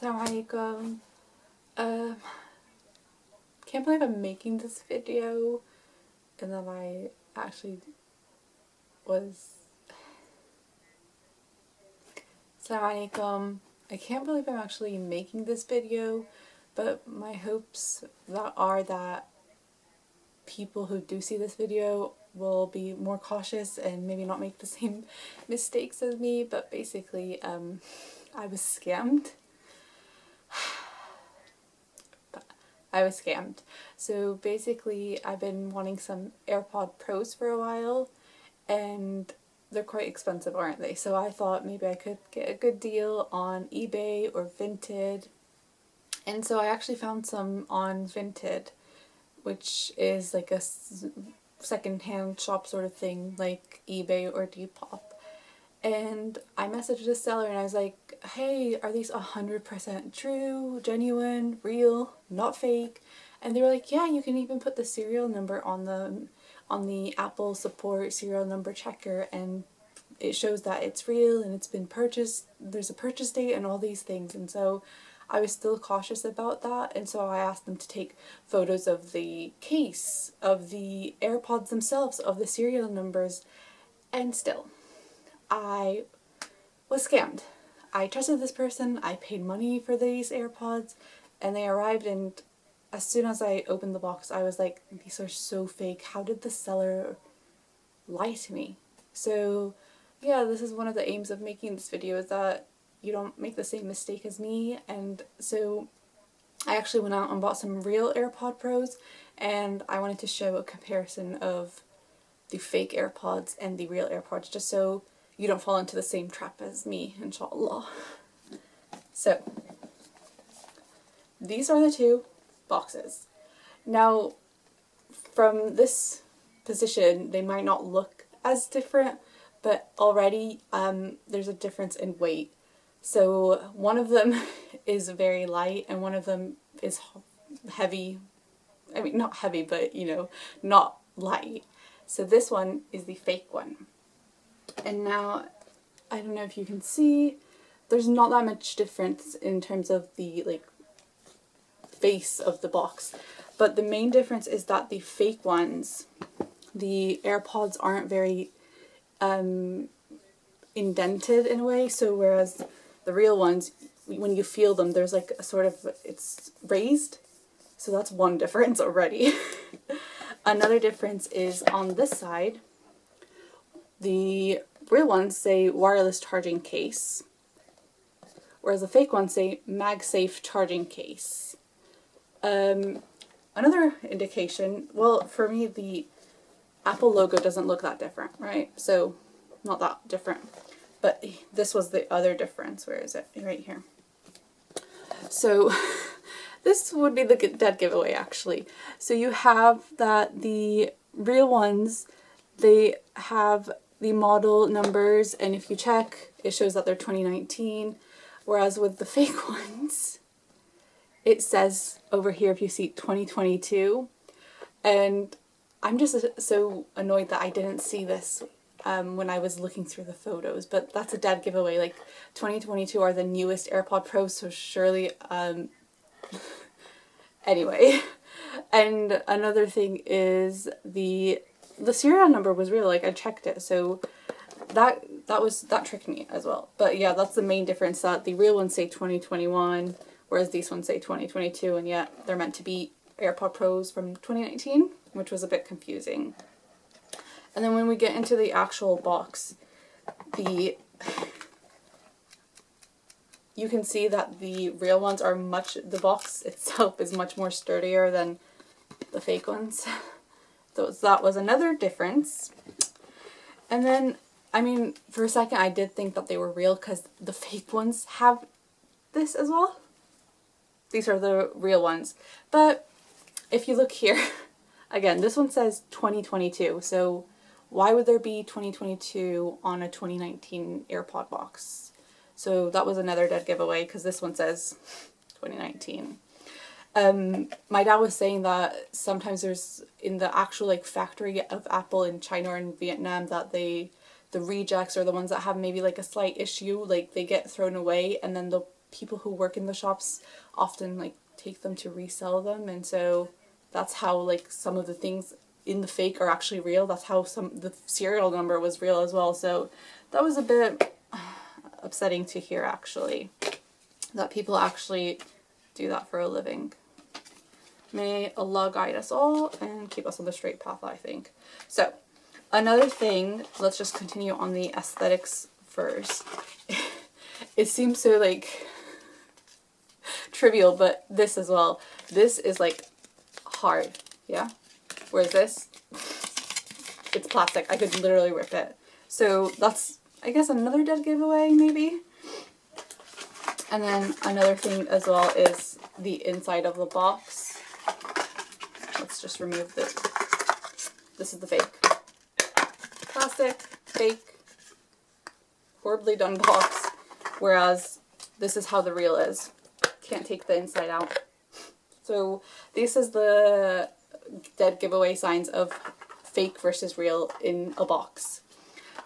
Assalamualaikum. Can't believe I'm making this video and then I actually was... Assalamualaikum. I can't believe I'm actually making this video, but my hopes are that people who do see this video will be more cautious and maybe not make the same mistakes as me, but basically I was scammed. I was scammed. So basically I've been wanting some AirPod Pros for a while and they're quite expensive, aren't they? So I thought maybe I could get a good deal on eBay or Vinted. And so I actually found some on Vinted, which is like a second-hand shop sort of thing, like eBay or Depop. And I messaged the seller and I was like, hey, are these 100% true, genuine, real, not fake? And they were like, yeah, you can even put the serial number on the Apple support serial number checker and it shows that it's real and it's been purchased, there's a purchase date and all these things. And so I was still cautious about that, and so I asked them to take photos of the case, of the AirPods themselves, of the serial numbers, and still, I was scammed. I trusted this person, I paid money for these AirPods, and they arrived, and as soon as I opened the box I was like, these are so fake, how did the seller lie to me? So yeah, this is one of the aims of making this video, is that you don't make the same mistake as me. And so I actually went out and bought some real AirPod Pros, and I wanted to show a comparison of the fake AirPods and the real AirPods, just so you don't fall into the same trap as me, inshallah. So these are the two boxes. Now from this position they might not look as different, but already there's a difference in weight. So one of them is very light and one of them is heavy. I mean, not heavy, but you know, not light. So this one is the fake one. And now, I don't know if you can see, there's not that much difference in terms of the like face of the box. But the main difference is that the fake ones, the AirPods aren't very indented in a way, so whereas the real ones, when you feel them, there's like a sort of, it's raised. So that's one difference already. Another difference is on this side, the real ones say wireless charging case, whereas the fake ones say MagSafe charging case. Another indication, well, for me the Apple logo doesn't look that different, right? So not that different. But this was the other difference. Where is it? Right here. So this would be the dead giveaway, actually. So you have that the real ones, they have the model numbers, and if you check, it shows that they're 2019. Whereas with the fake ones, it says over here, if you see, 2022. And I'm just so annoyed that I didn't see this when I was looking through the photos, but that's a dead giveaway. Like 2022 are the newest AirPod Pros, so surely anyway. And another thing is the serial number was real, like I checked it, so that tricked me as well. But yeah, that's the main difference, that the real ones say 2021 whereas these ones say 2022, and yet they're meant to be AirPod Pros from 2019, which was a bit confusing. And then when we get into the actual box, you can see that the real ones are the box itself is much more sturdier than the fake ones. So that was another difference. And then, I mean, for a second I did think that they were real because the fake ones have this as well. These are the real ones. But if you look here, again, this one says 2022, so why would there be 2022 on a 2019 AirPod box? So that was another dead giveaway because this one says 2019. My dad was saying that sometimes there's, in the actual like factory of Apple in China or in Vietnam, that the rejects or the ones that have maybe like a slight issue, like they get thrown away and then they'll people who work in the shops often like take them to resell them, and so that's how like some of the things in the fake are actually real. That's how the serial number was real as well. So that was a bit upsetting to hear, actually, that people actually do that for a living. May Allah guide us all and keep us on the straight path, I think. So, another thing, let's just continue on the aesthetics first. It seems so, like, trivial, but this as well. This is, like, hard, yeah? Whereas this, it's plastic. I could literally rip it. So, that's, I guess, another dead giveaway, maybe? And then another thing as well is the inside of the box. Let's just remove this. This is the fake. Plastic, fake, horribly done box. Whereas this is how the real is. Can't take the inside out. So this is the dead giveaway signs of fake versus real in a box.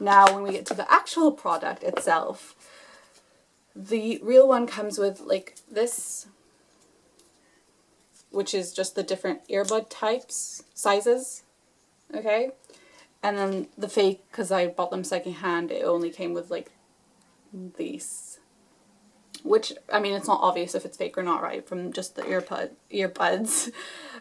Now when we get to the actual product itself, the real one comes with like this, which is just the different earbud types, sizes, okay? And then the fake, because I bought them secondhand, it only came with like these. Which, I mean, it's not obvious if it's fake or not, right? From just the earbuds.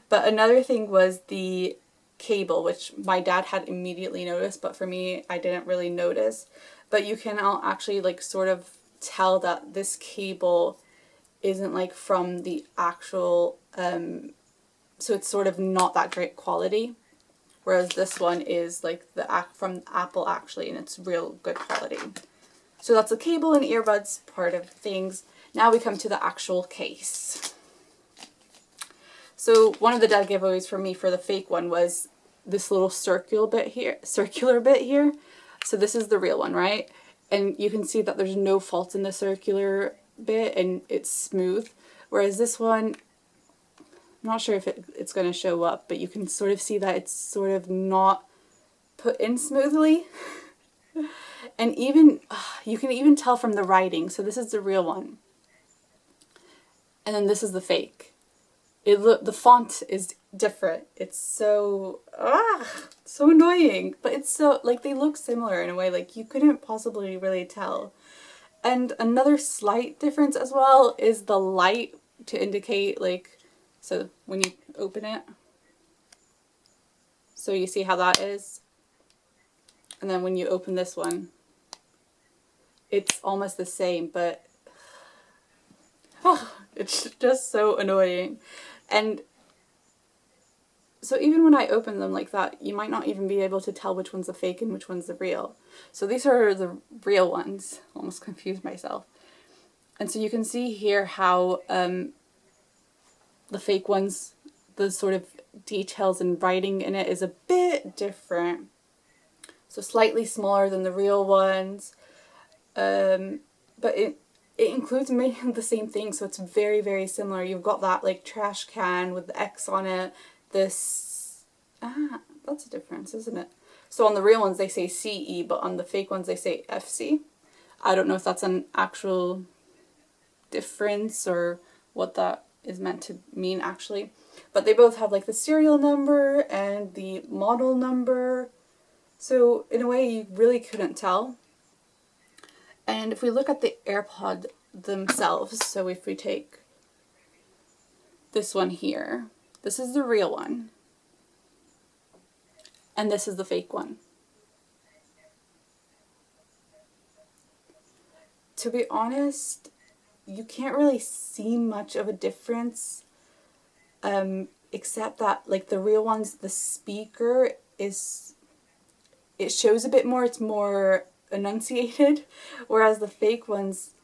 But another thing was the cable, which my dad had immediately noticed, but for me, I didn't really notice. But you can actually like sort of tell that this cable isn't like from the actual, so it's sort of not that great quality, whereas this one is like from Apple actually, and it's real good quality. So that's the cable and earbuds part of things. Now we come to the actual case. So one of the dead giveaways for me for the fake one was this little circular bit here. So this is the real one, right? And you can see that there's no fault in the circular bit and it's smooth. Whereas this one, I'm not sure if it's going to show up, but you can sort of see that it's sort of not put in smoothly. And even, you can even tell from the writing. So this is the real one. And then this is the fake. The font is different. It's so, so annoying. But it's so, like, they look similar in a way. Like, you couldn't possibly really tell. And another slight difference as well is the light to indicate, like, so when you open it. So you see how that is. And then when you open this one, it's almost the same, but it's just so annoying. And so even when I open them like that, you might not even be able to tell which one's the fake and which one's the real. So these are the real ones. Almost confused myself. And so you can see here how the fake ones, the sort of details and writing in it is a bit different. So slightly smaller than the real ones. But it includes many of the same things, so it's very, very similar. You've got that like trash can with the X on it. This, that's a difference, isn't it? So on the real ones they say CE, but on the fake ones they say FC. I don't know if that's an actual difference or what that is meant to mean actually. But they both have like the serial number and the model number. So in a way you really couldn't tell. And if we look at the AirPod themselves, so if we take this one here, this is the real one. And this is the fake one. To be honest, you can't really see much of a difference, except that like the real ones, the speaker is, it shows a bit more, it's more enunciated, whereas the fake ones,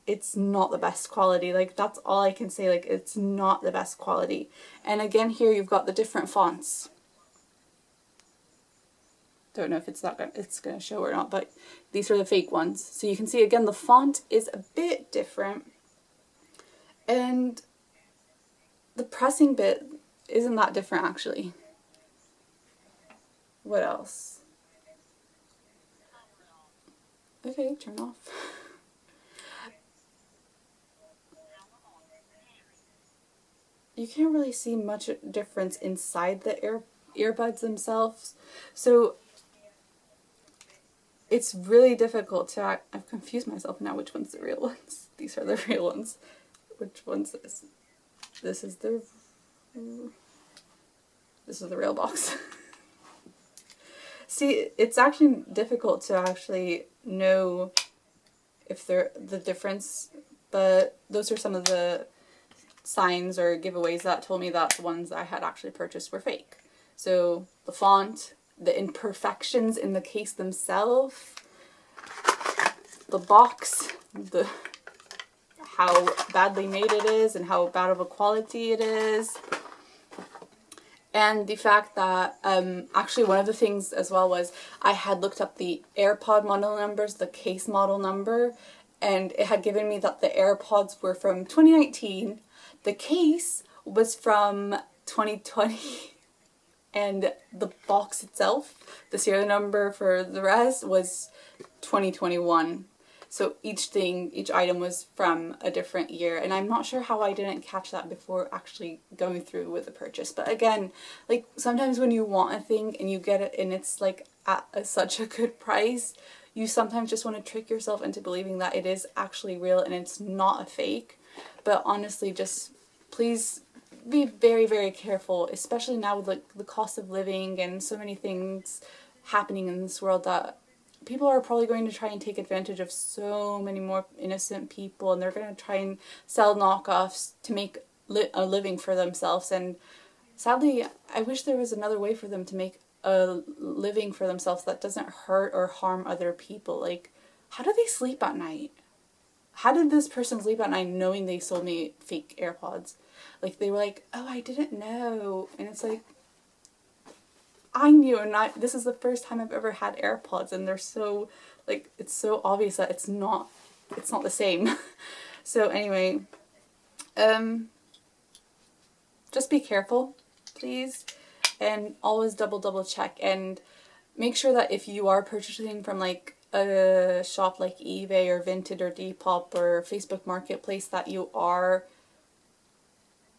it's not the best quality. Like that's all I can say, like it's not the best quality. And again here you've got the different fonts. Don't know if it's gonna show or not, but these are the fake ones. So you can see again the font is a bit different, and the pressing bit isn't that different actually. What else? Okay, turn off. you can't really see much difference inside the earbuds themselves. So it's really difficult to I've confused myself now which one's the real ones. These are the real ones. Which one's this? This is the real box. See, it's actually difficult to actually know if they're the difference, but those are some of the signs or giveaways that told me that the ones I had actually purchased were fake. So the font, the imperfections in the case themselves, the box, how badly made it is and how bad of a quality it is, and the fact that actually one of the things as well was I had looked up the AirPod model numbers, the case model number, and it had given me that the AirPods were from 2019, the case was from 2020, and the box itself, the serial number for the rest, was 2021. So each item was from a different year, and I'm not sure how I didn't catch that before actually going through with the purchase. But again, like sometimes when you want a thing and you get it and it's like at such a good price, you sometimes just want to trick yourself into believing that it is actually real and it's not a fake. But honestly, just please be very, very careful, especially now with like the cost of living and so many things happening in this world that people are probably going to try and take advantage of so many more innocent people, and they're going to try and sell knockoffs to make a living for themselves. And sadly, I wish there was another way for them to make a living for themselves that doesn't hurt or harm other people. Like, how do they sleep at night? How did this person sleep at night knowing they sold me fake AirPods? Like, they were like, oh, I didn't know. And it's like, I knew, and this is the first time I've ever had AirPods, and they're so, like, it's so obvious that it's not the same. So anyway, just be careful, please, and always double check, and make sure that if you are purchasing from like a shop like eBay or Vinted or Depop or Facebook Marketplace, that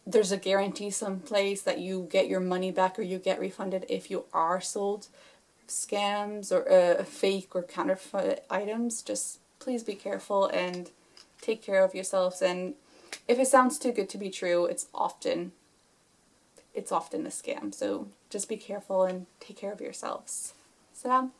there's a guarantee someplace that you get your money back or you get refunded if you are sold scams or fake or counterfeit items. Just please be careful and take care of yourselves. And if it sounds too good to be true, it's often a scam. So just be careful and take care of yourselves. Salam.